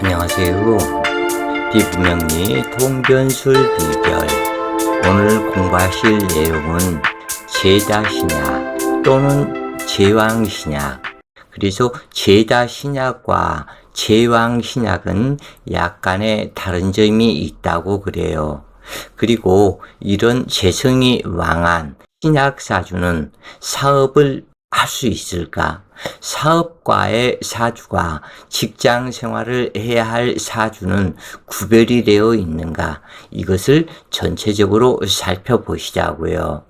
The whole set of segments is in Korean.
안녕하세요. 피부명리 통변술 비결. 오늘 공부하실 내용은 제다신약 또는 제왕신약. 그래서 제다신약과 제왕신약은 약간의 다른 점이 있다고 그래요. 그리고 이런 재성이 왕한 신약사주는 사업을 할 수 있을까? 사업가의 사주가 직장 생활을 해야 할 사주는 구별이 되어 있는가? 이것을 전체적으로 살펴보시자고요.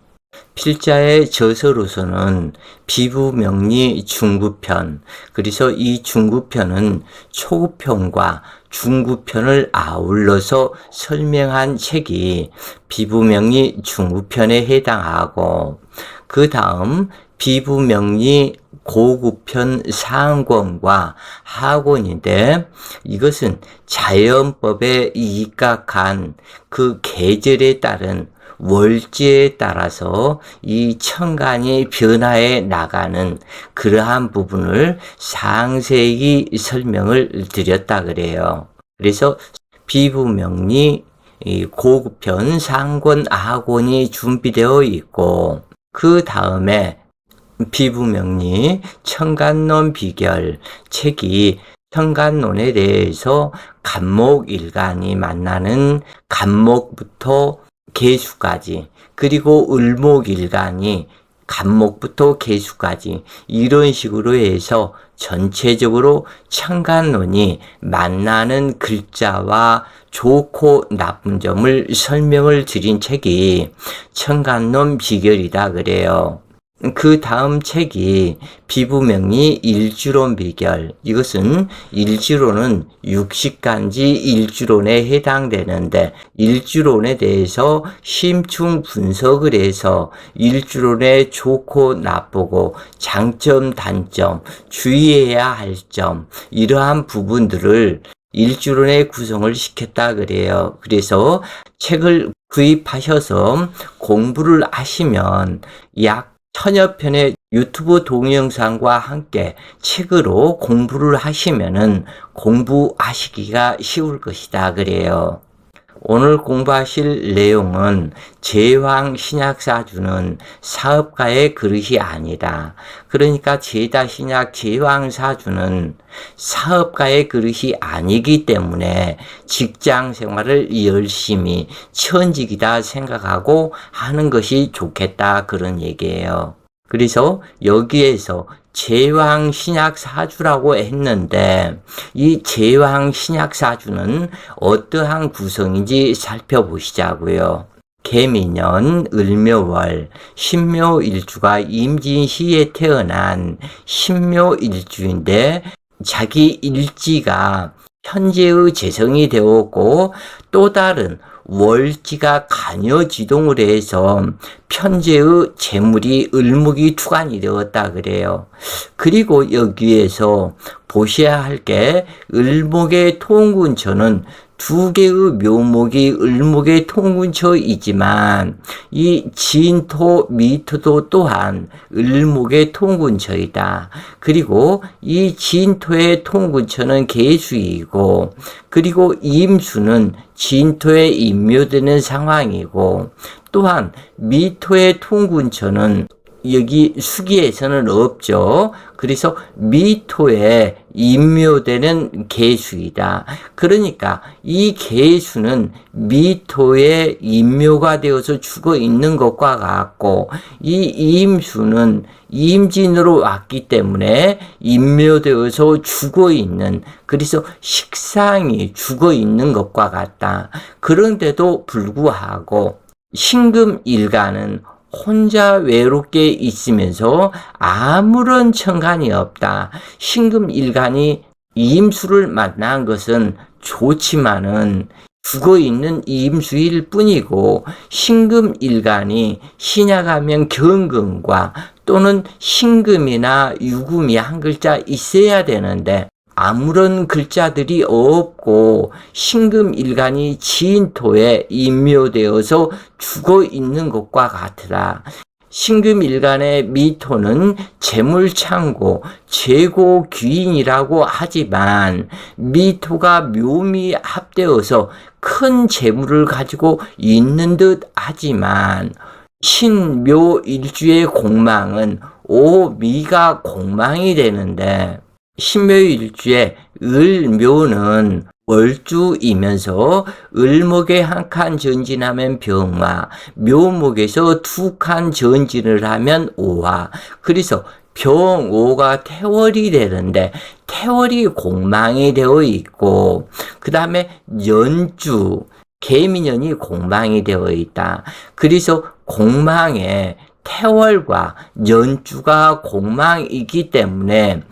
필자의 저서로서는 피부명리 중구편, 그래서 이 중구편은 초구편과 중구편을 아울러서 설명한 책이 피부명리 중구편에 해당하고, 그 다음 피부명리 고구편 상권과 하권인데, 이것은 자연법에 입각한 그 계절에 따른 월지에 따라서 이 천간이 변화해 나가는 그러한 부분을 상세히 설명을 드렸다 그래요. 그래서 피부명리 고구편 상권 하권이 준비되어 있고, 그 다음에 피부명리 천간론 비결 책이 천간론에 대해서 간목일간이 만나는 간목부터 계수까지, 그리고 을목일간이 간목부터 계수까지, 이런 식으로 해서 전체적으로 천간론이 만나는 글자와 좋고 나쁜 점을 설명을 드린 책이 천간론 비결이다 그래요. 그 다음 책이 피부명리 일주론 비결. 이것은 일주론은 육식간지 일주론에 해당되는데, 일주론에 대해서 심층 분석을 해서 일주론의 좋고 나쁘고 장점 단점, 주의해야 할 점, 이러한 부분들을 일주론에 구성을 시켰다 그래요. 그래서 책을 구입하셔서 공부를 하시면 약 1000여 편의 유튜브 동영상과 함께 책으로 공부를 하시면은 공부하시기가 쉬울 것이다 그래요. 오늘 공부하실 내용은 제왕신약사주는 사업가의 그릇이 아니다. 그러니까 제다신약 제왕사주는 사업가의 그릇이 아니기 때문에 직장 생활을 열심히 천직이다 생각하고 하는 것이 좋겠다, 그런 얘기예요. 그래서 여기에서 제왕신약사주라고 했는데, 이 제왕신약사주는 어떠한 구성인지 살펴보시자고요. 개미년, 을묘월, 신묘일주가 임진시에 태어난 신묘일주인데, 자기 일지가 현재의 재성이 되었고, 또 다른 월지가 간여지동을 해서 편재의 재물이 을목이 투관이 되었다 그래요. 그리고 여기에서 보셔야 할 게, 을목의 통근처는 두 개의 묘목이 을목의 통근처이지만 이 진토 미토도 또한 을목의 통근처이다. 그리고 이 진토의 통근처는 계수이고, 그리고 임수는 진토에 임묘되는 상황이고, 또한 미토의 통근처는 여기 수기에서는 없죠. 그래서 미토에 임묘되는 계수이다. 그러니까 이 계수는 미토에 임묘가 되어서 죽어 있는 것과 같고, 이 임수는 임진으로 왔기 때문에 임묘되어서 죽어 있는, 그래서 식상이 죽어 있는 것과 같다. 그런데도 불구하고 신금일간은 혼자 외롭게 있으면서 아무런 천간이 없다. 신금일간이 임수를 만난 것은 좋지만은 죽어있는 임수일 뿐이고, 신금일간이 신약하면 경금과 또는 신금이나 유금이 한 글자 있어야 되는데 아무런 글자들이 없고 신금일간이 진토에 임묘되어서 죽어 있는 것과 같으라. 신금일간의 미토는 재물창고, 재고 귀인이라고 하지만 미토가 묘미 합되어서 큰 재물을 가지고 있는 듯 하지만 신묘일주의 공망은 오미가 공망이 되는데 신묘일주의 을묘는 월주이면서 을목에 한 칸 전진하면 병화, 묘목에서 두 칸 전진을 하면 오화. 그래서 병오가 태월이 되는데 태월이 공망이 되어 있고 그 다음에 연주, 개미년이 공망이 되어 있다. 그래서 공망에 태월과 연주가 공망이기 때문에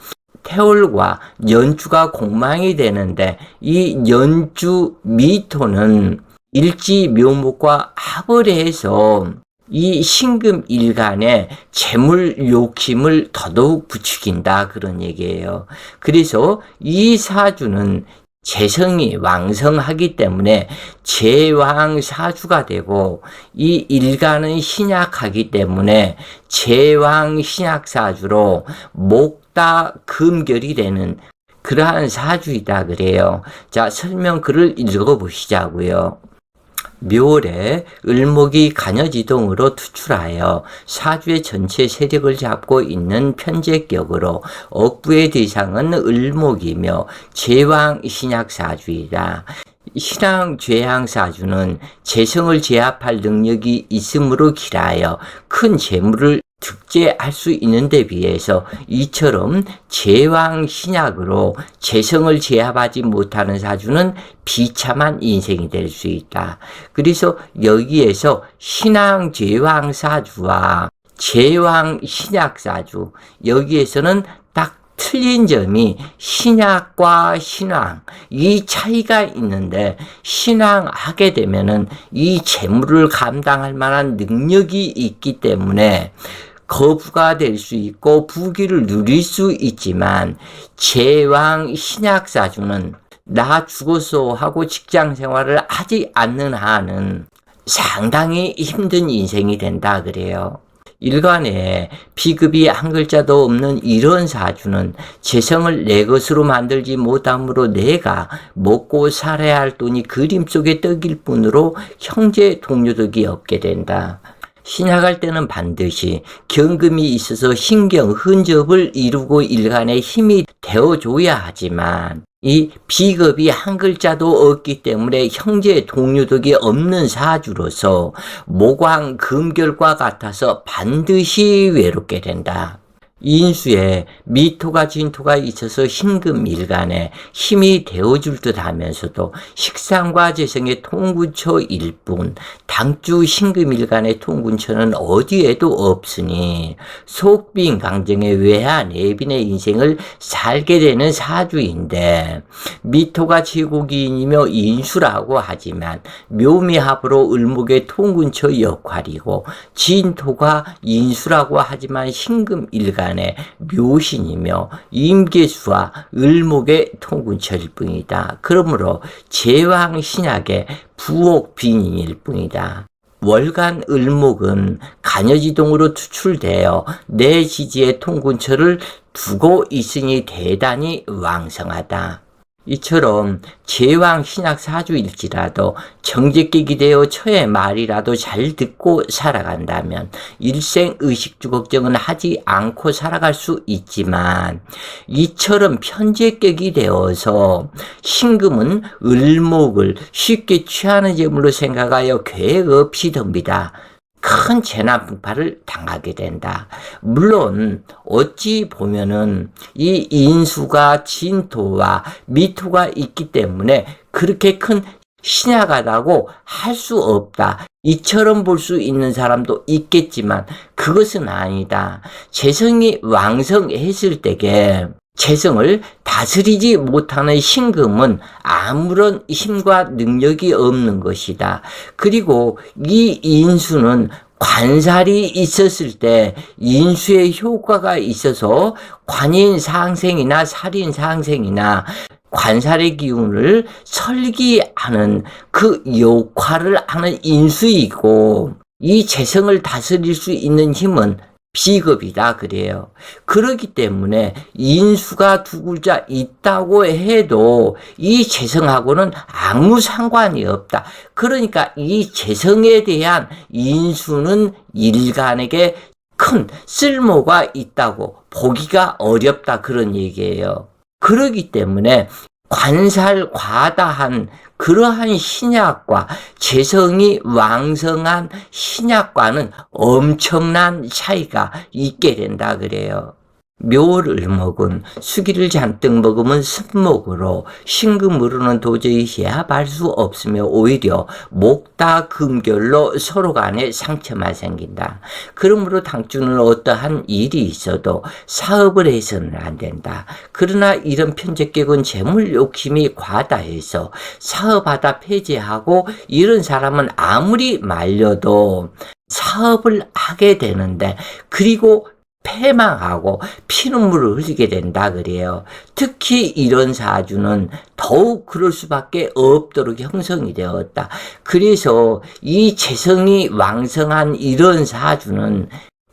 태월과 연주가 공망이 되는데 이 연주 미토는 일지 묘목과 합을 해서 이 신금일간의 재물 욕심을 더더욱 부추긴다 그런 얘기예요. 그래서 이 사주는 재성이 왕성하기 때문에 제왕사주가 되고 이 일간은 신약하기 때문에 제왕신약사주로 목다 금결이 되는 그러한 사주이다 그래요. 자, 설명글을 읽어보시자고요. 묘월에 을목이 간여지동으로 투출하여 사주의 전체 세력을 잡고 있는 편재격으로 억부의 대상은 을목이며 제왕신약사주이다. 신앙죄양사주는 재성을 제압할 능력이 있으므로 기라하여 큰 재물을 득제할 수 있는 데 비해서 이처럼 제왕신약으로 재성을 제압하지 못하는 사주는 비참한 인생이 될 수 있다. 그래서 여기에서 신앙제왕사주와 제왕신약사주 여기에서는 딱 틀린 점이 신약과 신앙 이 차이가 있는데 신앙하게 되면은 이 재물을 감당할 만한 능력이 있기 때문에 거부가 될 수 있고 부귀를 누릴 수 있지만 제왕 신약사주는 나 죽었어 하고 직장 생활을 하지 않는 한은 상당히 힘든 인생이 된다 그래요. 일간에 비급이 한 글자도 없는 이런 사주는 재성을 내 것으로 만들지 못함으로 내가 먹고 살아야 할 돈이 그림 속에 떡일 뿐으로 형제 동료덕이 없게 된다. 신약할 때는 반드시 경금이 있어서 신경, 흔접을 이루고 일간에 힘이 되어줘야 하지만 이 비겁이 한 글자도 없기 때문에 형제 동료덕이 없는 사주로서 모광 금결과 같아서 반드시 외롭게 된다. 인수에 미토가 진토가 있어서 신금일간에 힘이 되어줄 듯 하면서도 식상과 재성의 통군처일 뿐 당주 신금일간의 통군처는 어디에도 없으니 속빈 강정의 외하 내빈의 인생을 살게 되는 사주인데 미토가 제국인이며 인수라고 하지만 묘미합으로 을목의 통군처 역할이고 진토가 인수라고 하지만 신금일간 묘신이며 임계수와 을목의 통군처일 뿐이다. 그러므로 제왕신약의 부옥빈인일 뿐이다. 월간 을목은 간여지동으로 투출되어 내 지지의 통군처를 두고 있으니 대단히 왕성하다. 이처럼 제왕 신약 사주일지라도 정직객이 되어 처의 말이라도 잘 듣고 살아간다면 일생 의식주 걱정은 하지 않고 살아갈 수 있지만 이처럼 편재격이 되어서 신금은 을목을 쉽게 취하는 재물로 생각하여 계획 없이 덤비다. 큰 재난 풍파를 당하게 된다. 물론 어찌 보면은 이 인수가 진토와 미토가 있기 때문에 그렇게 큰 신약하다고 할 수 없다. 이처럼 볼 수 있는 사람도 있겠지만 그것은 아니다. 재성이 왕성했을 때에 재성을 다스리지 못하는 신금은 아무런 힘과 능력이 없는 것이다. 그리고 이 인수는 관살이 있었을 때 인수의 효과가 있어서 관인상생이나 살인상생이나 관살의 기운을 설기하는 그 역할을 하는 인수이고 이 재성을 다스릴 수 있는 힘은 비겁이다 그래요. 그렇기 때문에 인수가 두 글자 있다고 해도 이 재성하고는 아무 상관이 없다. 그러니까 이 재성에 대한 인수는 일간에게 큰 쓸모가 있다고 보기가 어렵다 그런 얘기예요. 그렇기 때문에 관살과다한 그러한 신약과 재성이 왕성한 신약과는 엄청난 차이가 있게 된다 그래요. 묘을목은 수기를 잔뜩 먹으면 습목으로 신금으로는 도저히 제압할 수 없으며 오히려 목다 금결로 서로 간에 상처만 생긴다. 그러므로 당주는 어떠한 일이 있어도 사업을 해서는 안 된다. 그러나 이런 편제격은 재물 욕심이 과다해서 사업하다 폐지하고 이런 사람은 아무리 말려도 사업을 하게 되는데 그리고 패망하고 피눈물을 흘리게 된다 그래요. 특히 이런 사주는 더욱 그럴 수밖에 없도록 형성이 되었다. 그래서 이 재성이 왕성한 이런 사주는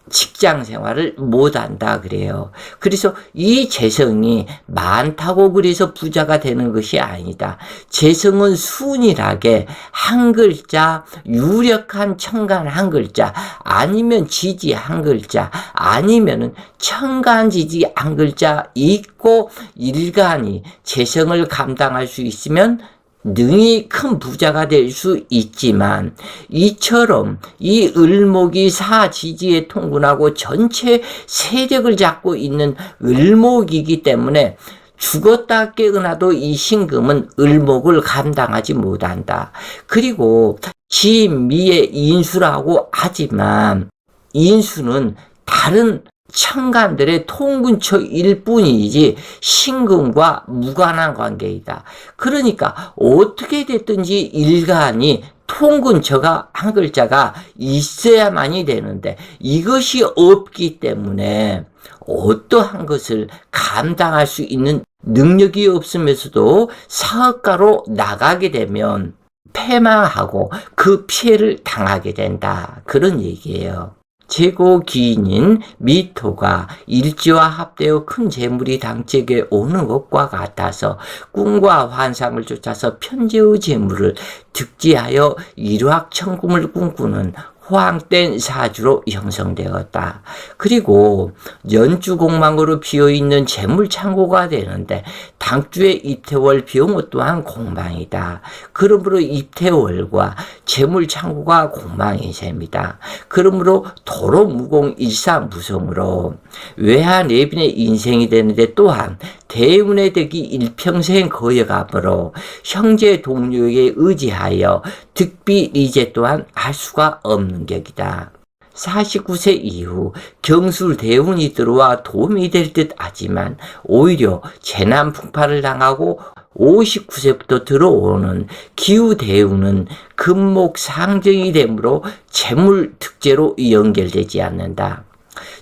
직장 생활을 못한다 그래요. 그래서 이 재성이 많다고 그래서 부자가 되는 것이 아니다. 재성은 순일하게 한 글자, 유력한 천간 한 글자, 아니면 지지 한 글자, 아니면은 천간지지 한 글자 있고 일간이 재성을 감당할 수 있으면 능히 큰 부자가 될 수 있지만 이처럼 이 을목이 사지지에 통근하고 전체 세력을 잡고 있는 을목이기 때문에 죽었다 깨어나도 이 신금은 을목을 감당하지 못한다. 그리고 지미의 인수라고 하지만 인수는 다른 천간들의 통근처일 뿐이지 신금과 무관한 관계이다. 그러니까 어떻게 됐든지 일간이 통근처가 한 글자가 있어야만이 되는데 이것이 없기 때문에 어떠한 것을 감당할 수 있는 능력이 없으면서도 사업가로 나가게 되면 패망하고 그 피해를 당하게 된다. 그런 얘기예요. 재고 기인인 미토가 일지와 합되어 큰 재물이 당책에 오는 것과 같아서 꿈과 환상을 쫓아서 편재의 재물을 득지하여 일확천금을 꿈꾸는 호황된 사주로 형성되었다. 그리고 연주공망으로 비어있는 재물창고가 되는데 당주의 입태월 비용은 또한 공망이다. 그러므로 입태월과 재물창고가 공망인 셈이다. 그러므로 도로무공 일사무성으로 외하내빈의 인생이 되는데 또한 대운의 덕이 일평생 거여가므로 형제 동료에게 의지하여 득비 리제 또한 할 수가 없는 격이다. 49세 이후 경술 대운이 들어와 도움이 될 듯 하지만 오히려 재난 풍파를 당하고 59세부터 들어오는 기후 대운은 금목 상정이 되므로 재물 특제로 연결되지 않는다.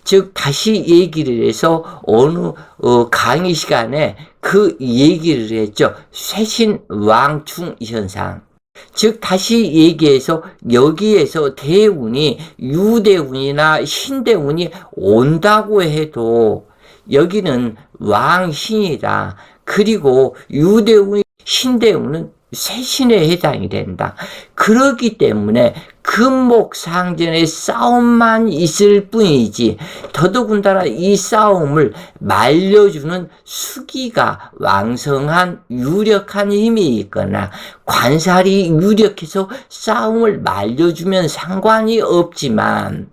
즉 다시 얘기를 해서 어느 강의 시간에 그 얘기를 했죠. 쇠신왕충 현상. 즉 다시 얘기해서 여기에서 대운이 유대운이나 신대운이 온다고 해도 여기는 왕신이다. 그리고 유대운이 신대운은 쇠신에 해당이 된다. 그렇기 때문에 금목상전의 싸움만 있을 뿐이지 더더군다나 이 싸움을 말려주는 수기가 왕성한 유력한 힘이 있거나 관살이 유력해서 싸움을 말려주면 상관이 없지만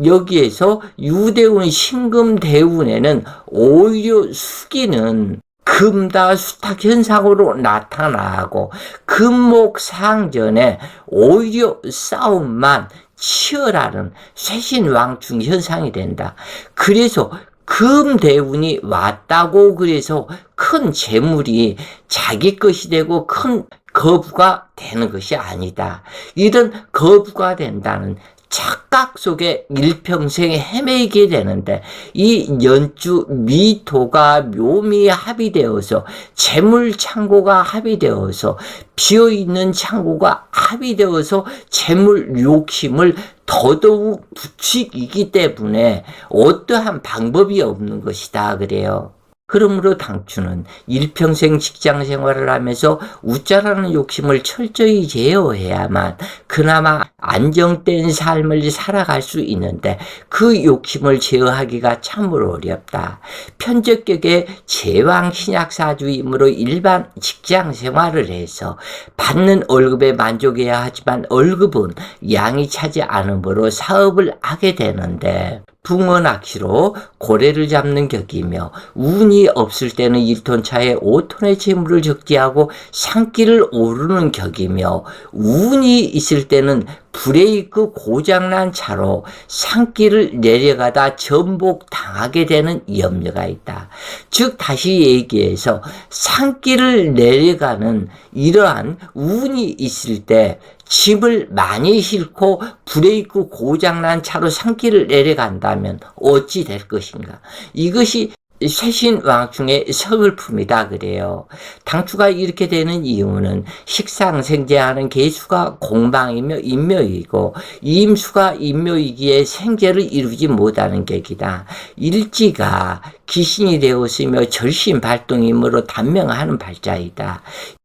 여기에서 유대운 신금대운에는 오히려 수기는 금다수탁 현상으로 나타나고 금목상전에 오히려 싸움만 치열하는 쇠신왕충 현상이 된다. 그래서 금대운이 왔다고 그래서 큰 재물이 자기 것이 되고 큰 거부가 되는 것이 아니다. 이런 거부가 된다는 착각 속에 일평생 헤매게 되는데, 이 연주 미토가 묘미 합의되어서 재물 창고가 합의되어서 비어있는 창고가 합의되어서 재물 욕심을 더더욱 부추기기 때문에 어떠한 방법이 없는 것이다 그래요. 그러므로 당추는 일평생 직장 생활을 하면서 웃자라는 욕심을 철저히 제어해야만 그나마 안정된 삶을 살아갈 수 있는데, 그 욕심을 제어하기가 참으로 어렵다. 편적격의 제왕 신약사주이므로 일반 직장 생활을 해서 받는 월급에 만족해야 하지만 월급은 양이 차지 않으므로 사업을 하게 되는데, 붕어낚시로 고래를 잡는 격이며, 운이 없을 때는 1톤 차에 5톤의 재물을 적재하고 산길을 오르는 격이며, 운이 있을 때는 브레이크 고장난 차로 산길을 내려가다 전복당하게 되는 염려가 있다. 즉 다시 얘기해서 산길을 내려가는 이러한 운이 있을 때 짐을 많이 싣고 브레이크 고장난 차로 산길을 내려간다면 어찌 될 것인가. 이것이 쇠신왕중의 서글픔이다 그래요. 당추가 이렇게 되는 이유는 식상생재하는 계수가 공방이며 인묘이고, 임수가 인묘이기에 생재를 이루지 못하는 격이다. 일지가 기신이 되었으며 절신발동이므로 단명하는 발자이다.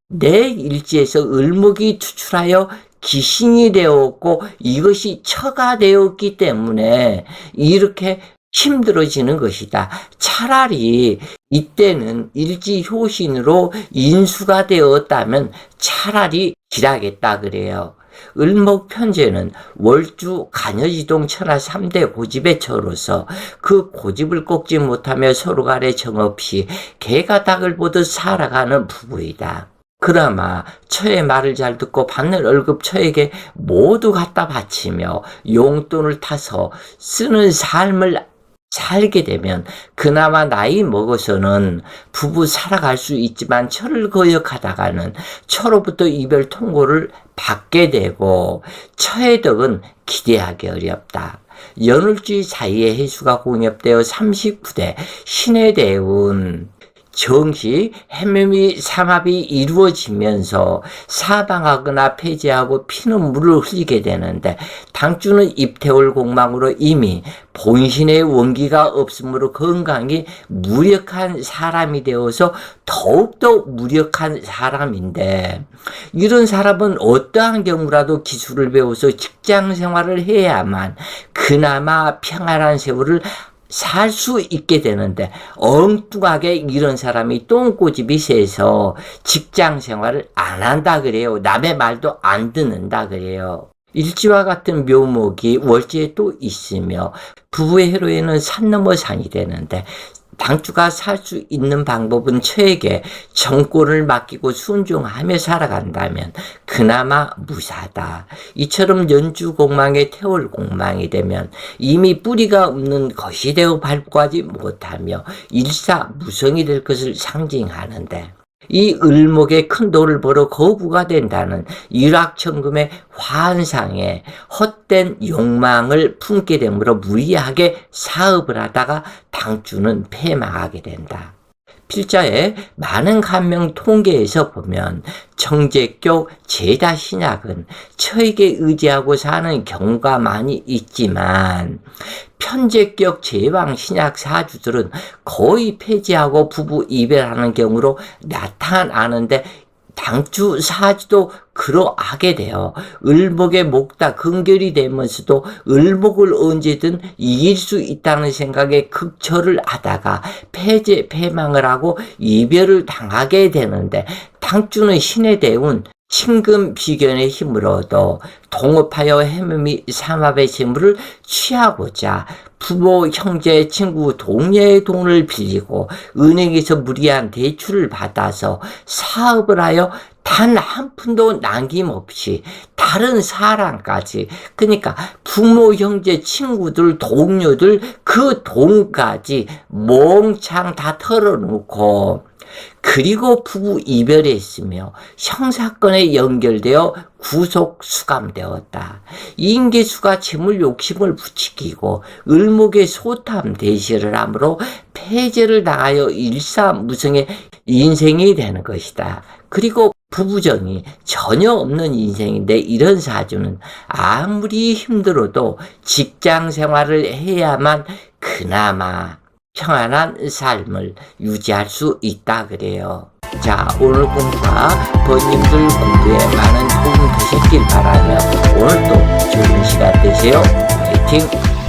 내 일지에서 을목이 투출하여 기신이 되었고 이것이 처가 되었기 때문에 이렇게 힘들어지는 것이다. 차라리 이때는 일지효신으로 인수가 되었다면 차라리 길하겠다 그래요. 을목편제는 월주 간여지동 천하 3대 고집의 처로서 그 고집을 꺾지 못하며 서로 간에 정없이 개가 닭을 보듯 살아가는 부부이다. 그나마 처의 말을 잘 듣고 받는 월급 처에게 모두 갖다 바치며 용돈을 타서 쓰는 삶을 살게 되면 그나마 나이 먹어서는 부부 살아갈 수 있지만 처를 거역하다가는 처로부터 이별 통고를 받게 되고, 처의 덕은 기대하기 어렵다. 연울주의 사이에 해수가 공엽되어 39대 신의 대운 정시 해묘미 삼합이 이루어지면서 사방하거나 폐지하고 피는 물을 흘리게 되는데, 당주는 입태월 공망으로 이미 본신의 원기가 없으므로 건강이 무력한 사람이 되어서 더욱더 무력한 사람인데, 이런 사람은 어떠한 경우라도 기술을 배워서 직장 생활을 해야만 그나마 평안한 세월을 살 수 있게 되는데, 엉뚱하게 이런 사람이 똥꼬집이 세서 직장 생활을 안 한다 그래요. 남의 말도 안 듣는다 그래요. 일지와 같은 묘목이 월지에 또 있으며 부부의 해로에는 산 넘어 산이 되는데, 당주가 살 수 있는 방법은 처에게 정권을 맡기고 순종하며 살아간다면 그나마 무사다. 이처럼 연주공망의 태월공망이 되면 이미 뿌리가 없는 것이 되어 발구하지 못하며 일사무성이 될 것을 상징하는데, 이 을목의 큰 돈을 벌어 거부가 된다는 일확천금의 환상에 헛된 욕망을 품게 되므로 무리하게 사업을 하다가 당주는 패망하게 된다. 필자의 많은 간명 통계에서 보면 정제격 제다 신약은 처에게 의지하고 사는 경우가 많이 있지만, 편제격 제왕 신약 사주들은 거의 폐지하고 부부 이별하는 경우로 나타나는데, 당주 사주도 그러하게 돼요. 을목의 목다 근결이 되면서도 을목을 언제든 이길 수 있다는 생각에 극철을 하다가 패제 패망을 하고 이별을 당하게 되는데, 당주는 신의 대운 친금 비견의 힘으로도 동업하여 해묘미 삼합의 재물을 취하고자 부모, 형제, 친구, 동료의 돈을 빌리고 은행에서 무리한 대출을 받아서 사업을 하여 단 한 푼도 남김없이 다른 사람까지, 그러니까 부모, 형제, 친구들, 동료들 그 돈까지 몽창 다 털어놓고 그리고 부부 이별했으며 형사건에 연결되어 구속 수감되었다. 인계수가 재물 욕심을 부추기고 을목의 소탐 대시를 하므로 폐제를 당하여 일사무성의 인생이 되는 것이다. 그리고 부부정이 전혀 없는 인생인데 이런 사주는 아무리 힘들어도 직장 생활을 해야만 그나마 평안한 삶을 유지할 수 있다 그래요. 자, 오늘 공부가 번님들 공부에 많은 도움 되셨길 바라며 오늘도 좋은 시간 되세요. 화이팅!